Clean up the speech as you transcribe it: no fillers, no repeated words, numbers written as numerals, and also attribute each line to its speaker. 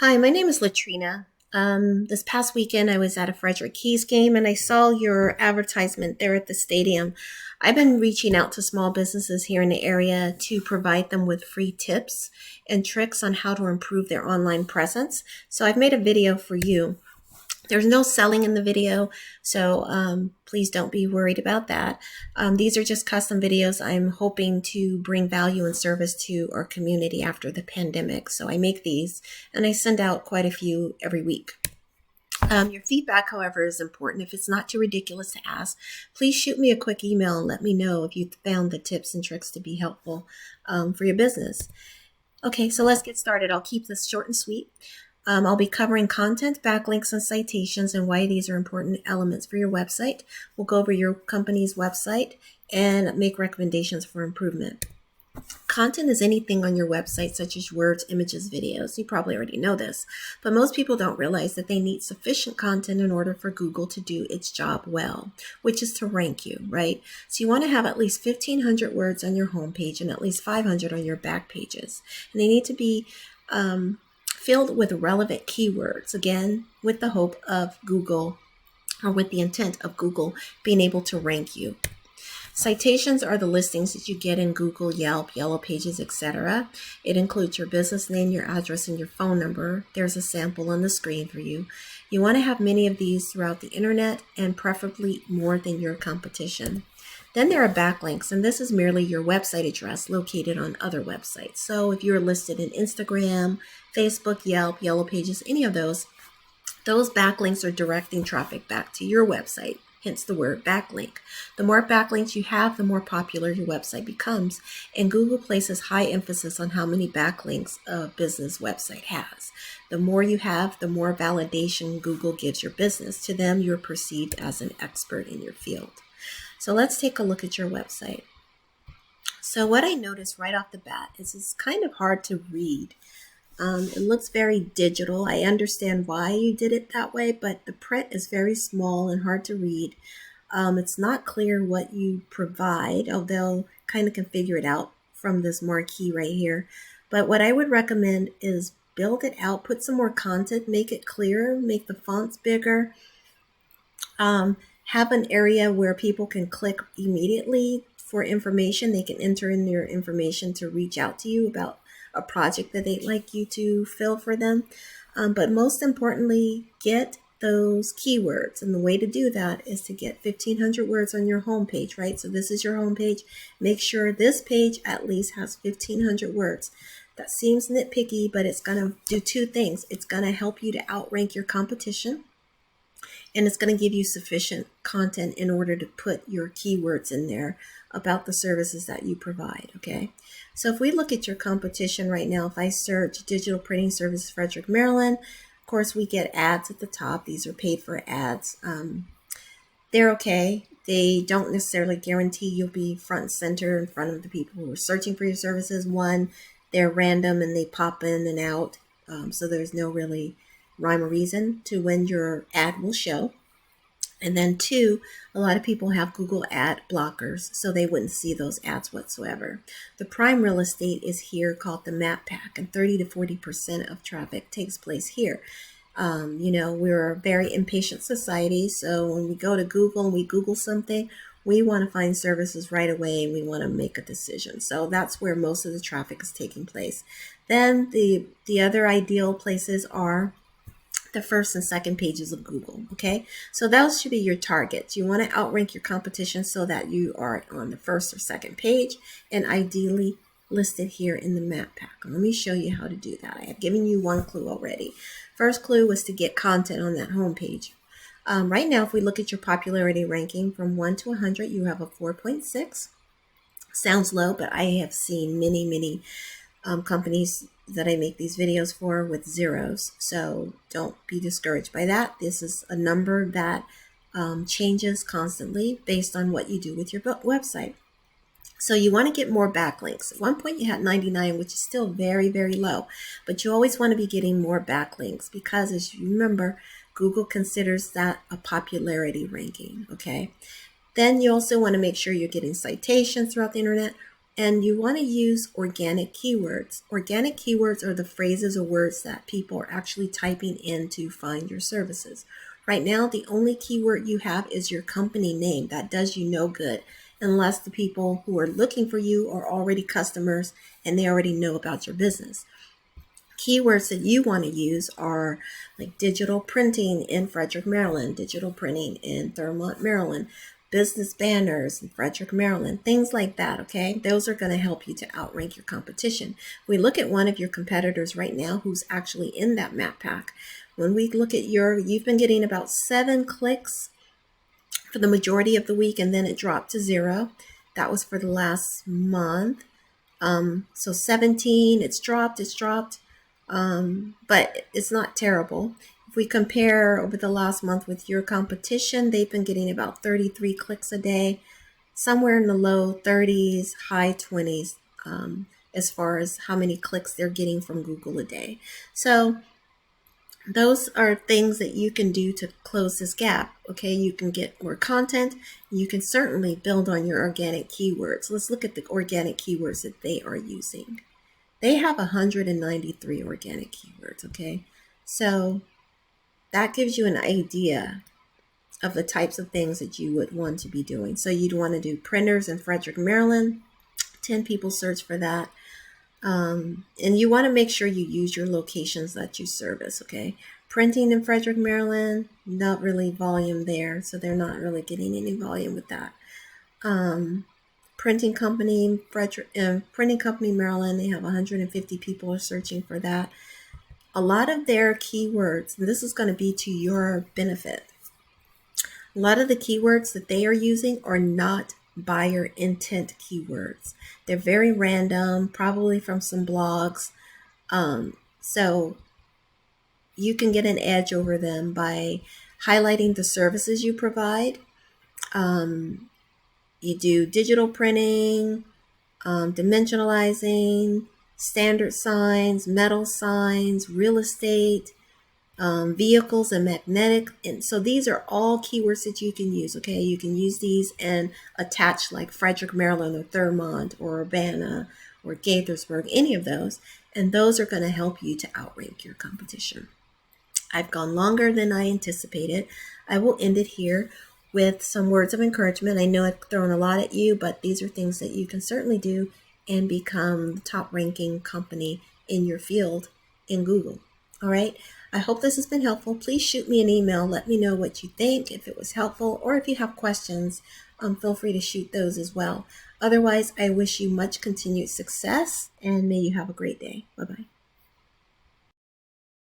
Speaker 1: Hi, my name is Latrina. This past weekend, I was at a Frederick Keys game and I saw your advertisement there at the stadium. I've been reaching out to small businesses here in the area to provide them with free tips and tricks on how to improve their online presence. So I've made a video for you. There's no selling in the video, so please don't be worried about that. These are just custom videos. I'm hoping to bring value and service to our community after the pandemic. So I make these and I send out quite a few every week. Your feedback, however, is important. If it's not too ridiculous to ask, please shoot me a quick email and let me know if you found the tips and tricks to be helpful for your business. Okay, so let's get started. I'll keep this short and sweet. I'll be covering content, backlinks, and citations and why these are important elements for your website. We'll go over your company's website and make recommendations for improvement. Content is anything on your website, such as words, images, videos. You probably already know this, but most people don't realize that they need sufficient content in order for Google to do its job well, which is to rank you, right? So you want to have at least 1,500 words on your homepage and at least 500 on your back pages. And they need to be filled with relevant keywords, again, with the hope of Google, or with the intent of Google being able to rank you. Citations are the listings that you get in Google, Yelp, Yellow Pages, etc. It includes your business name, your address, and your phone number. There's a sample on the screen for you. You want to have many of these throughout the internet and preferably more than your competition. Then there are backlinks, and this is merely your website address located on other websites. So if you're listed in Instagram, Facebook, Yelp, Yellow Pages, any of those backlinks are directing traffic back to your website, hence the word backlink. The more backlinks you have, the more popular your website becomes, and Google places high emphasis on how many backlinks a business website has. The more you have, the more validation Google gives your business. To them, you're perceived as an expert in your field. So let's take a look at your website. So what I noticed right off the bat is it's kind of hard to read. It looks very digital. I understand why you did it that way, but the print is very small and hard to read. It's not clear what you provide, although kind of can figure it out from this marquee right here. But what I would recommend is build it out, put some more content, make it clearer, make the fonts bigger. Have an area where people can click immediately for information. They can enter in their information to reach out to you about a project that they'd like you to fill for them. But most importantly, get those keywords. And the way to do that is to get 1,500 words on your homepage, right? So this is your homepage. Make sure this page at least has 1,500 words. That seems nitpicky, but it's going to do two things. It's going to help you to outrank your competition, and it's going to give you sufficient content in order to put your keywords in there about the services that you provide, okay? So if we look at your competition right now, if I search digital printing services, Frederick, Maryland, of course we get ads at the top. These are paid for ads. They're okay. They don't necessarily guarantee you'll be front and center in front of the people who are searching for your services. One, they're random and they pop in and out. So there's no really rhyme or reason to when your ad will show. And then two, a lot of people have Google ad blockers, so they wouldn't see those ads whatsoever. The prime real estate is here called the map pack, and 30 to 40% of traffic takes place here. We're a very impatient society, so when we go to Google and we Google something, we want to find services right away and we want to make a decision. So that's where most of the traffic is taking place. Then the other ideal places are the first and second pages of Google, okay? So those should be your targets. You want to outrank your competition so that you are on the first or second page and ideally listed here in the map pack. Let me show you how to do that. I have given you one clue already. First clue was to get content on that home page. Right now, if we look at your popularity ranking from 1 to 100, you have a 4.6. Sounds low, but I have seen many companies that I make these videos for with zeros. So don't be discouraged by that. This is a number that changes constantly based on what you do with your website. So you want to get more backlinks. At one point you had 99, which is still very, very low, but you always want to be getting more backlinks because, as you remember, Google considers that a popularity ranking, okay? Then you also want to make sure you're getting citations throughout the internet. And you want to use organic keywords. Organic keywords are the phrases or words that people are actually typing in to find your services. Right now, the only keyword you have is your company name. That does you no good unless the people who are looking for you are already customers and they already know about your business. Keywords that you want to use are like digital printing in Frederick, Maryland, digital printing in Thurmont, Maryland, business banners in Frederick, Maryland, things like that, okay? Those are going to help you to outrank your competition. We look at one of your competitors right now who's actually in that map pack. When we look at you've been getting about 7 clicks for the majority of the week, and then it dropped to 0. That was for the last month. So 17, it's dropped, but it's not terrible. If we compare over the last month with your competition, they've been getting about 33 clicks a day, somewhere in the low 30s, high 20s, as far as how many clicks they're getting from Google a day. So those are things that you can do to close this gap. Okay, you can get more content. You can certainly build on your organic keywords. Let's look at the organic keywords that they are using. They have 193 organic keywords, okay? So that gives you an idea of the types of things that you would want to be doing. So you'd want to do printers in Frederick, Maryland. 10 people search for that. And you want to make sure you use your locations that you service, okay? Printing in Frederick, Maryland, not really volume there, so they're not really getting any volume with that. Printing company, Maryland, they have 150 people are searching for that. A lot of their keywords, and this is going to be to your benefit, a lot of the keywords that they are using are not buyer intent keywords. They're very random, probably from some blogs. So you can get an edge over them by highlighting the services you provide. You do digital printing, dimensionalizing, standard signs, metal signs, real estate, vehicles and magnetic. And so these are all keywords that you can use, okay? You can use these and attach like Frederick, Maryland, or Thurmont, or Urbana, or Gaithersburg, any of those. And those are going to help you to outrank your competition. I've gone longer than I anticipated. I will end it here with some words of encouragement. I know I've thrown a lot at you, but these are things that you can certainly do and become the top ranking company in your field in Google. All right. I hope this has been helpful. Please shoot me an email. Let me know what you think, if it was helpful, or if you have questions, feel free to shoot those as well. Otherwise, I wish you much continued success and may you have a great day. Bye-bye.